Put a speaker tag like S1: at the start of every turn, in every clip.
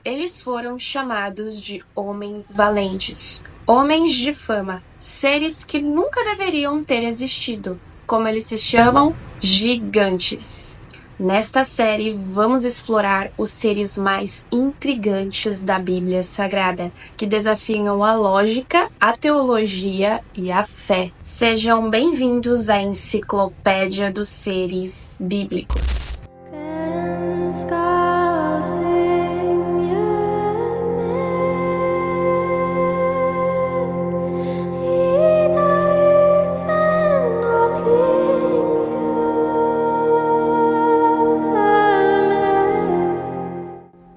S1: Eles foram chamados de homens valentes, homens de fama, seres que nunca deveriam ter existido. Como eles se chamam? Gigantes. Nesta série, vamos explorar os seres mais intrigantes da Bíblia Sagrada, que desafiam a lógica, a teologia e a fé. Sejam bem-vindos à Enciclopédia dos Seres Bíblicos.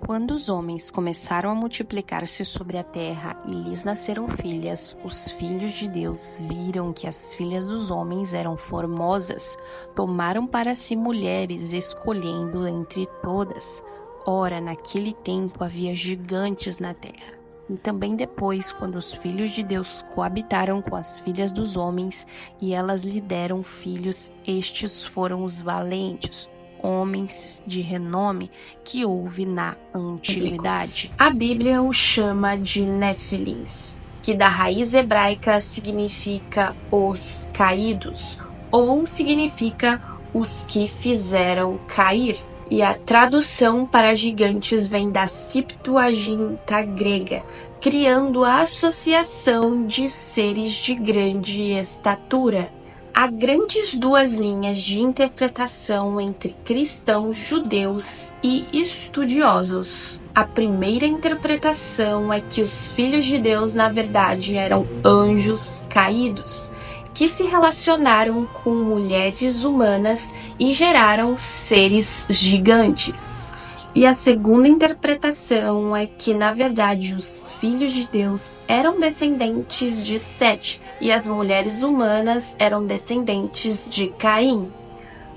S1: Quando os homens começaram a multiplicar-se sobre a terra e lhes nasceram filhas, os filhos de Deus viram que as filhas dos homens eram formosas, tomaram para si mulheres, escolhendo entre todas. Ora, naquele tempo havia gigantes na terra. E também depois, quando os filhos de Deus coabitaram com as filhas dos homens e elas lhe deram filhos, estes foram os valentes, homens de renome que houve na antiguidade. A Bíblia o chama de Néfilins, que da raiz hebraica significa os caídos, ou significa os que fizeram cair. E a tradução para gigantes vem da Septuaginta grega, criando a associação de seres de grande estatura. Há grandes duas linhas de interpretação entre cristãos, judeus e estudiosos. A primeira interpretação é que os filhos de Deus, na verdade, eram anjos caídos, que se relacionaram com mulheres humanas e geraram seres gigantes. E a segunda interpretação é que, na verdade, os filhos de Deus eram descendentes de Sete e as mulheres humanas eram descendentes de Caim.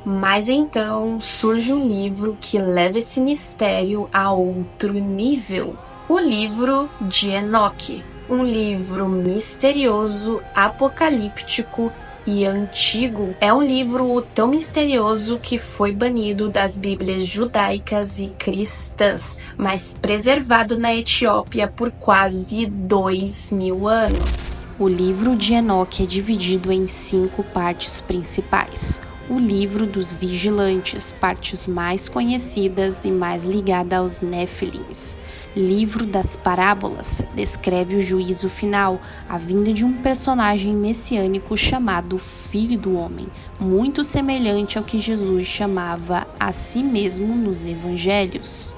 S1: Mas então surge um livro que leva esse mistério a outro nível: o livro de Enoque. Um livro misterioso, apocalíptico e antigo. É um livro tão misterioso que foi banido das Bíblias judaicas e cristãs, mas preservado na Etiópia por quase 2000 anos. O livro de Enoque é dividido em 5 partes principais. O livro dos vigilantes, partes mais conhecidas e mais ligada aos Néfilins. Livro das parábolas, descreve o juízo final, a vinda de um personagem messiânico chamado Filho do Homem, muito semelhante ao que Jesus chamava a si mesmo nos evangelhos.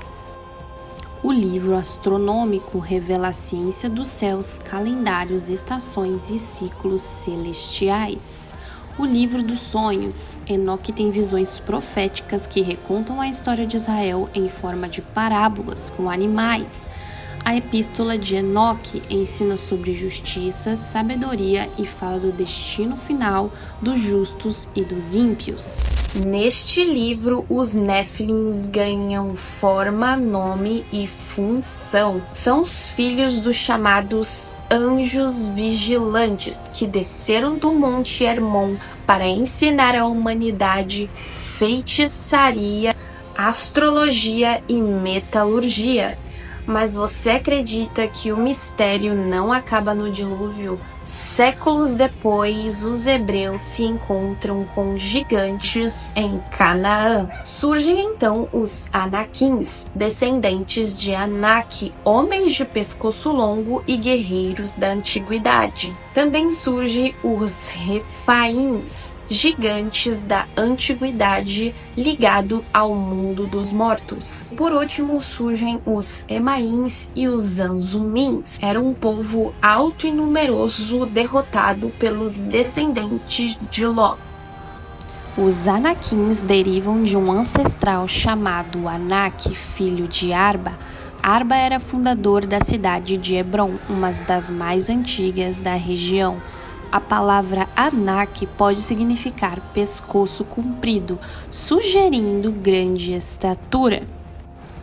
S1: O livro astronômico revela a ciência dos céus, calendários, estações e ciclos celestiais. O livro dos sonhos, Enoque tem visões proféticas que recontam a história de Israel em forma de parábolas com animais. A epístola de Enoque ensina sobre justiça, sabedoria e fala do destino final dos justos e dos ímpios. Neste livro, os Néfilins ganham forma, nome e função. São os filhos dos chamados anjos vigilantes, que desceram do Monte Hermon para ensinar à humanidade feitiçaria, astrologia e metalurgia. Mas você acredita que o mistério não acaba no dilúvio? Séculos depois, os hebreus se encontram com gigantes em Canaã. Surgem então os Anaquins, descendentes de Anak, homens de pescoço longo e guerreiros da antiguidade. Também surgem os Refaíns, gigantes da antiguidade ligado ao mundo dos mortos. Por último, surgem os Emaíns e os Anzumins. Era um povo alto e numeroso derrotado pelos descendentes de Ló. Os Anaquins derivam de um ancestral chamado Anak, filho de Arba. Arba era fundador da cidade de Hebron, uma das mais antigas da região. A palavra Anak pode significar pescoço comprido, sugerindo grande estatura.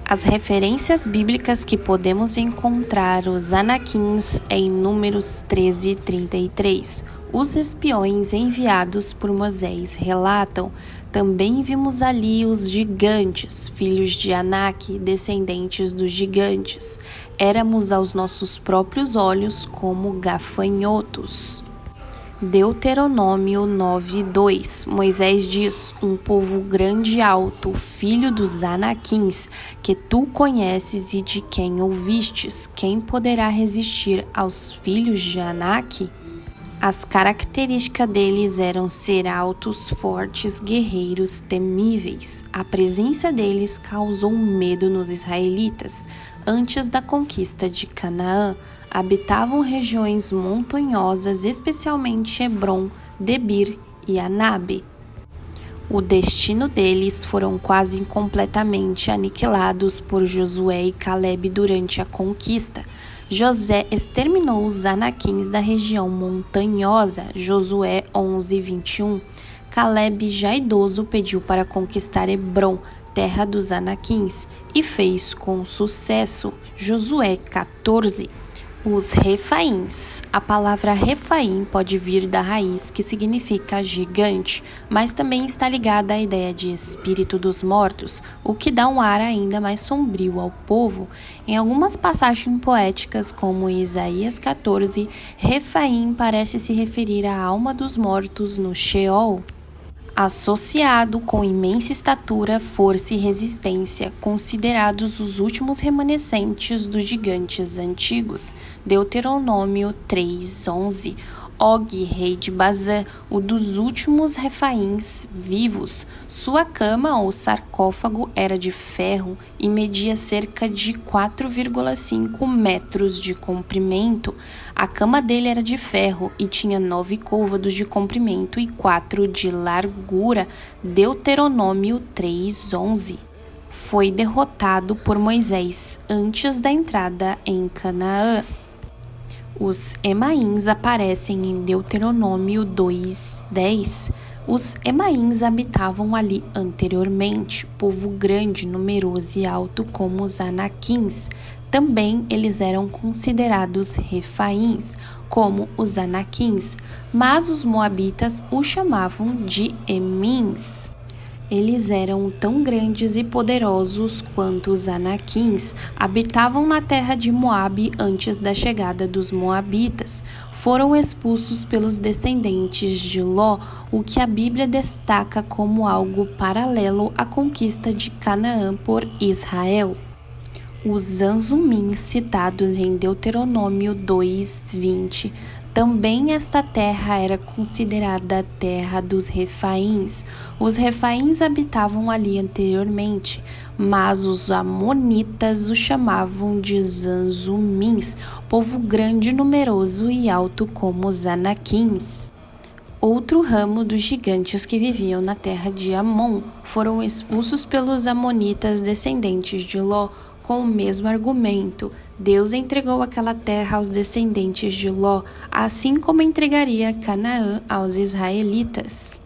S1: As referências bíblicas que podemos encontrar os Anaquins é em Números 13:33. Os espiões enviados por Moisés relatam: também vimos ali os gigantes, filhos de Anak, descendentes dos gigantes. Éramos aos nossos próprios olhos como gafanhotos. Deuteronômio 9:2. Moisés diz: um povo grande e alto, filho dos Anaquins, que tu conheces e de quem ouvistes, quem poderá resistir aos filhos de Anak? As características deles eram ser altos, fortes, guerreiros, temíveis. A presença deles causou medo nos israelitas. Antes da conquista de Canaã, habitavam regiões montanhosas, especialmente Hebron, Debir e Anabe. O destino deles foram quase completamente aniquilados por Josué e Calebe durante a conquista. José exterminou os anaquins da região montanhosa, Josué 11:21. Calebe, já idoso, pediu para conquistar Hebron, terra dos anaquins, e fez com sucesso, Josué 14. Os Refaíns. A palavra Refaim pode vir da raiz que significa gigante, mas também está ligada à ideia de espírito dos mortos, o que dá um ar ainda mais sombrio ao povo. Em algumas passagens poéticas, como em Isaías 14, Refaim parece se referir à alma dos mortos no Sheol. Associado com imensa estatura, força e resistência, considerados os últimos remanescentes dos gigantes antigos. Deuteronômio 3:11. Og, rei de Bazã, o dos últimos refaíns vivos. Sua cama ou sarcófago era de ferro e media cerca de 4,5 metros de comprimento. A cama dele era de ferro e tinha 9 côvados de comprimento e 4 de largura. Deuteronômio 3:11. Foi derrotado por Moisés antes da entrada em Canaã. Os Emaíns aparecem em Deuteronômio 2:10. Os Emaíns habitavam ali anteriormente, povo grande, numeroso e alto como os Anaquins. Também eles eram considerados Refaíns, como os Anaquins, mas os Moabitas os chamavam de Emins. Eles eram tão grandes e poderosos quanto os Anaquins, habitavam na terra de Moabe antes da chegada dos Moabitas. Foram expulsos pelos descendentes de Ló, o que a Bíblia destaca como algo paralelo à conquista de Canaã por Israel. Os Anzumim citados em Deuteronômio 2:20. Também esta terra era considerada a terra dos Refaíns. Os Refaíns habitavam ali anteriormente, mas os amonitas os chamavam de Zanzumins, povo grande, numeroso e alto como os Anaquins. Outro ramo dos gigantes que viviam na terra de Amon foram expulsos pelos amonitas descendentes de Ló, com o mesmo argumento. Deus entregou aquela terra aos descendentes de Ló, assim como entregaria Canaã aos israelitas.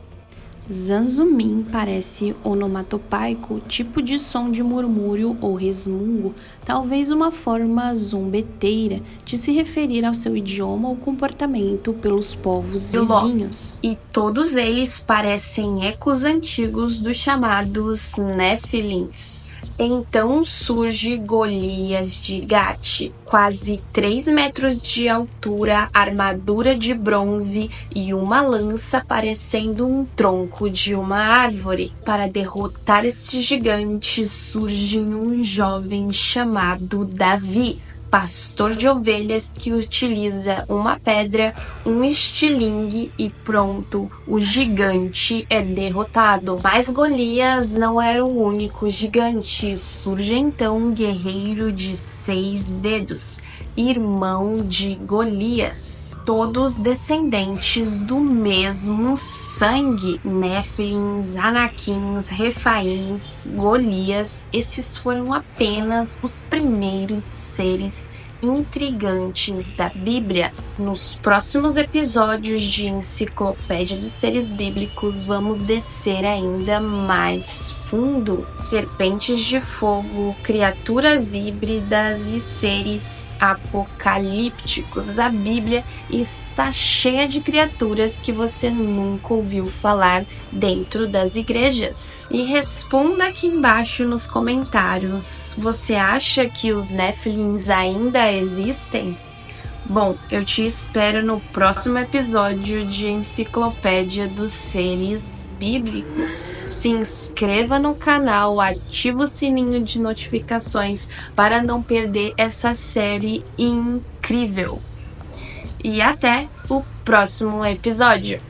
S1: Zanzumim parece onomatopaico, tipo de som de murmúrio ou resmungo, talvez uma forma zombeteira de se referir ao seu idioma ou comportamento pelos povos vizinhos. E todos eles parecem ecos antigos dos chamados Nefilins. Então surge Golias de Gate, quase 3 metros de altura, armadura de bronze e uma lança parecendo um tronco de uma árvore. Para derrotar esses gigantes surge um jovem chamado Davi, pastor de ovelhas, que utiliza uma pedra, um estilingue e pronto, o gigante é derrotado. Mas Golias não era o único gigante. Surge então um guerreiro de 6 dedos, irmão de Golias. Todos descendentes do mesmo sangue, Néfilins, Anaquins, Refaíns, Golias. Esses foram apenas os primeiros seres intrigantes da Bíblia. Nos próximos episódios de Enciclopédia dos Seres Bíblicos, vamos descer ainda mais fundo. fundo serpentes de fogo, criaturas híbridas e seres apocalípticos. A Bíblia está cheia de criaturas que você nunca ouviu falar dentro das igrejas. E responda aqui embaixo nos comentários: você acha que os Néfilins ainda existem? Bom, eu te espero no próximo episódio de Enciclopédia dos Seres Bíblicos. Se inscreva no canal, ative o sininho de notificações para não perder essa série incrível. E até o próximo episódio.